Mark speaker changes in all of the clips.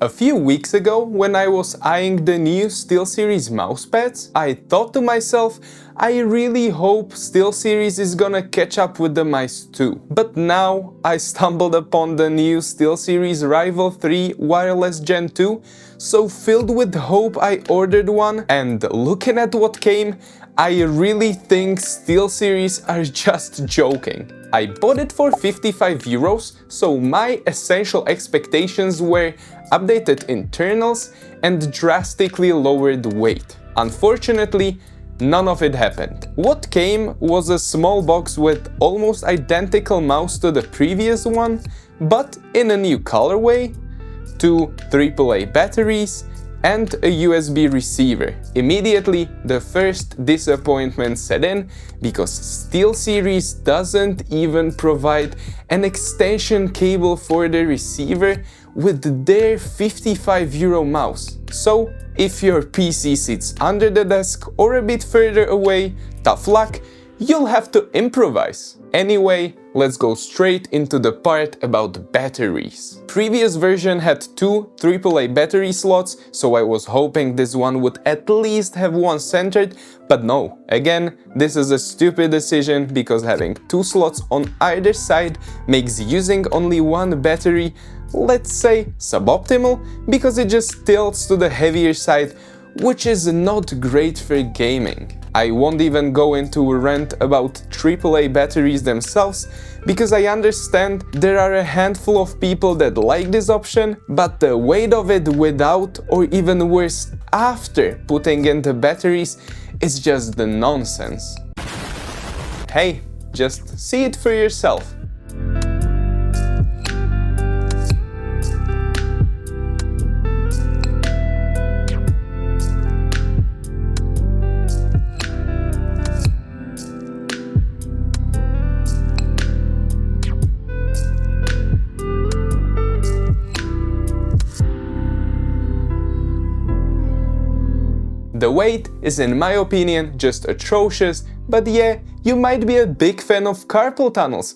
Speaker 1: A few weeks ago, when I was eyeing the new SteelSeries mousepads, I thought to myself, I really hope SteelSeries is gonna catch up with the mice too. But now I stumbled upon the new SteelSeries Rival 3 Wireless Gen 2, so filled with hope I ordered one, and looking at what came, I really think SteelSeries are just joking. I bought it for 55 euros, so my essential expectations were updated internals and drastically lowered weight. Unfortunately, none of it happened. What came was a small box with almost identical mouse to the previous one, but in a new colorway, 2 AAA batteries, and a USB receiver. Immediately, the first disappointment set in, because SteelSeries doesn't even provide an extension cable for the receiver with their 55 euro mouse. So, if your PC sits under the desk or a bit further away, tough luck, you'll have to improvise. Anyway, let's go straight into the part about batteries. Previous version had 2 AAA battery slots, so I was hoping this one would at least have one centered, but no. Again, this is a stupid decision because having 2 slots on either side makes using only one battery, let's say, suboptimal, because it just tilts to the heavier side, which is not great for gaming. I won't even go into a rant about AAA batteries themselves, because I understand there are a handful of people that like this option, but the weight of it without, or even worse, after putting in the batteries is just the nonsense. Hey, just see it for yourself. The weight is, in my opinion, just atrocious, but yeah, you might be a big fan of carpal tunnels.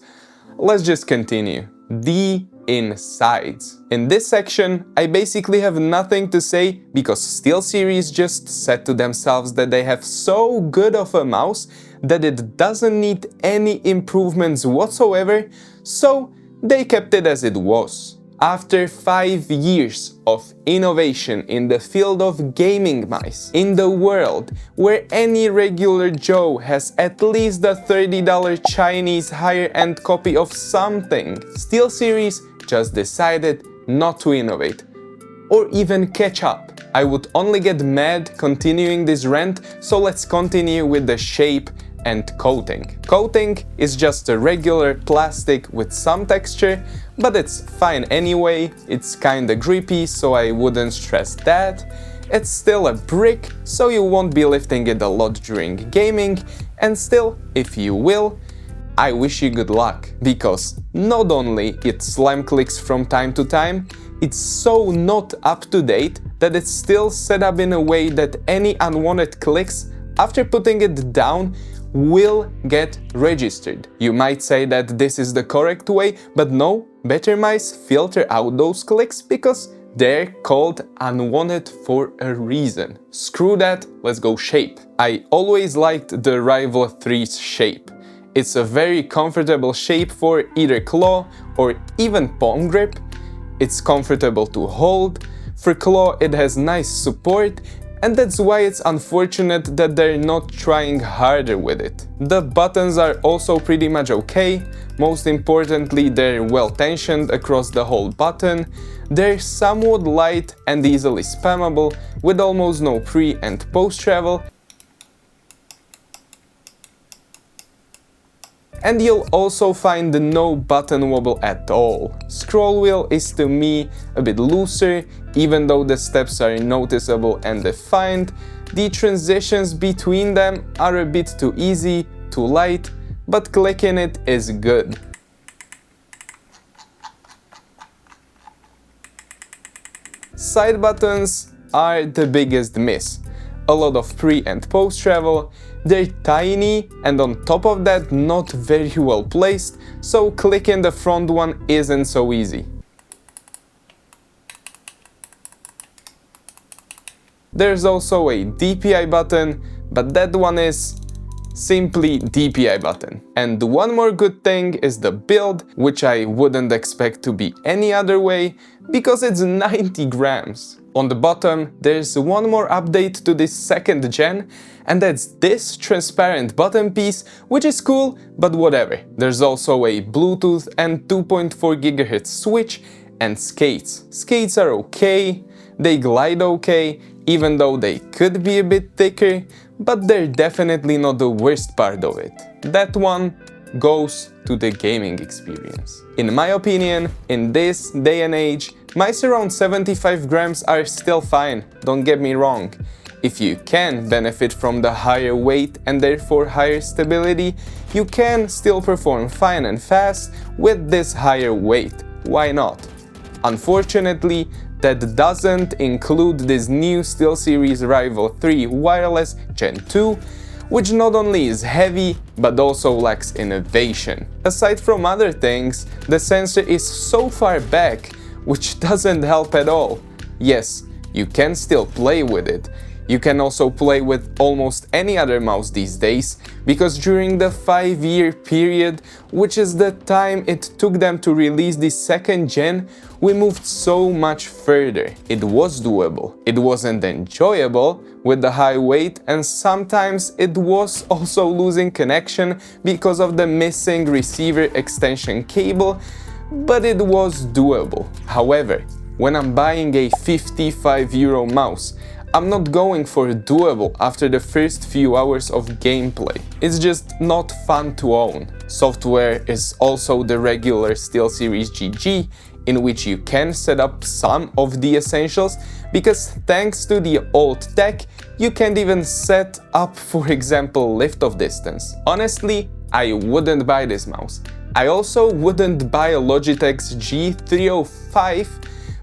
Speaker 1: Let's just continue. The insides. In this section, I basically have nothing to say because SteelSeries just said to themselves that they have so good of a mouse that it doesn't need any improvements whatsoever, so they kept it as it was. After 5 years of innovation in the field of gaming mice, in the world where any regular Joe has at least a $30 Chinese higher-end copy of something, SteelSeries just decided not to innovate, or even catch up. I would only get mad continuing this rant, so let's continue with the shape and coating. Coating is just a regular plastic with some texture, but it's fine anyway. It's kinda grippy, so I wouldn't stress that. It's still a brick, so you won't be lifting it a lot during gaming, and still, if you will, I wish you good luck, because not only it slam clicks from time to time, it's so not up to date that it's still set up in a way that any unwanted clicks after putting it down will get registered. You might say that this is the correct way, but no, better mice filter out those clicks because they're called unwanted for a reason. Screw that, let's go shape. I always liked the Rival 3's shape. It's a very comfortable shape for either claw or even palm grip. It's comfortable to hold. For claw, it has nice support, and that's why it's unfortunate that they're not trying harder with it. The buttons are also pretty much okay. Most importantly, they're well tensioned across the whole button. They're somewhat light and easily spammable, with almost no pre and post travel. And you'll also find no button wobble at all. Scroll wheel is to me a bit looser, even though the steps are noticeable and defined. The transitions between them are a bit too easy, too light, but clicking it is good. Side buttons are the biggest miss. A lot of pre and post travel. They're tiny and on top of that not very well placed, so clicking the front one isn't so easy. There's also a DPI button, but that one is simply DPI button. And one more good thing is the build, which I wouldn't expect to be any other way, because it's 90 grams. On the bottom, there's one more update to this second gen, and that's this transparent bottom piece, which is cool, but whatever. There's also a Bluetooth and 2.4 GHz switch and skates. Skates are okay, they glide okay, even though they could be a bit thicker, but they're definitely not the worst part of it. That one goes to the gaming experience. In my opinion, in this day and age, mice around 75 grams are still fine, don't get me wrong. If you can benefit from the higher weight and therefore higher stability, you can still perform fine and fast with this higher weight. Why not? Unfortunately, that doesn't include this new SteelSeries Rival 3 wireless Gen 2, which not only is heavy, but also lacks innovation. Aside from other things, the sensor is so far back, which doesn't help at all. Yes, you can still play with it. You can also play with almost any other mouse these days, because during the 5-year period, which is the time it took them to release the second gen, we moved so much further. It was doable. It wasn't enjoyable with the high weight, and sometimes it was also losing connection because of the missing receiver extension cable, but it was doable. However, when I'm buying a €55 mouse, I'm not going for doable after the first few hours of gameplay. It's just not fun to own. Software is also the regular SteelSeries GG, in which you can set up some of the essentials, because thanks to the old tech, you can't even set up, for example, lift-off distance. Honestly, I wouldn't buy this mouse. I also wouldn't buy a Logitech's G305,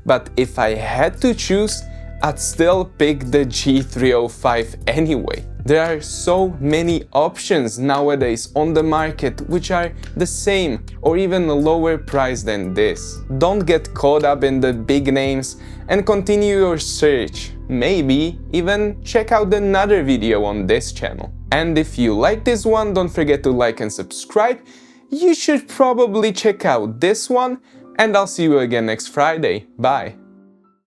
Speaker 1: but if I had to choose, I'd still pick the G305 anyway. There are so many options nowadays on the market which are the same or even lower price than this. Don't get caught up in the big names and continue your search. Maybe even check out another video on this channel. And if you like this one, don't forget to like and subscribe. You should probably check out this one, and I'll see you again next Friday. Bye!